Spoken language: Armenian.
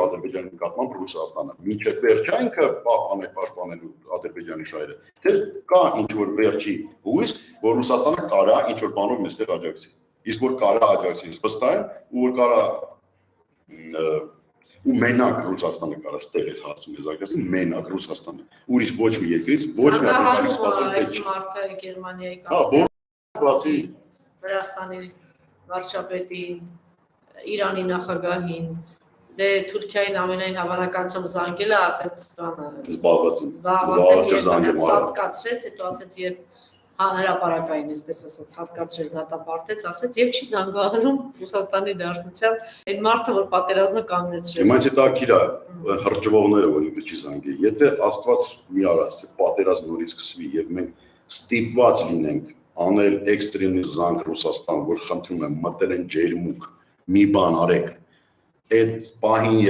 Ադրբեջանի նկատմամբ Ռուսաստանը։ Մինչև վերջը ինքը պաշտպանելու Ադրբեջանի շահերը։ Թե կա ինչ-որ վերջի հույս, որ Ռուսաստանը կարա ինչ-որ բանով մեստեղ աջակցի։ Իսկ որ կարա աջակցի վստահ ու որ կարա ու մենակ Ռուսաստանը կարա ստեղ այդ հարցում եզակացի, մենակ Ռուսաստանը։ Ուրիշ ոչ մի երկրից ոչ մի ադրբեջանի սպասել այս մարդը Գերմանիայի կանցլերի, Վրաստանի վարչապետին, Իրանի նախագահին, դե Թուրքիային ամենայն հավանականությամբ զանգել է, ասեց զբաղված եմ, սատկացրեց, հետո ասեց երբ հրապարակային, այսպես ասած, սատկացրեց, դատապարտեց, ասեց եւ չի զանգահարում Ռուսաստանի Դաշնության այն մարդը, որ պատերազմը կանգնեցրել։ Հիմա եթե տակիր է հրճվողները, որ ինքը չի զանգի, եթե Աստված մի արասի պատերազմ նորից սկսվի եւ մենք ստիպված լինենք անել էքստրեմիզմ զանգ Ռուսաստան, որ խնդրում եմ մտել են ջերմուկ, մի բան արեք, այդ պահին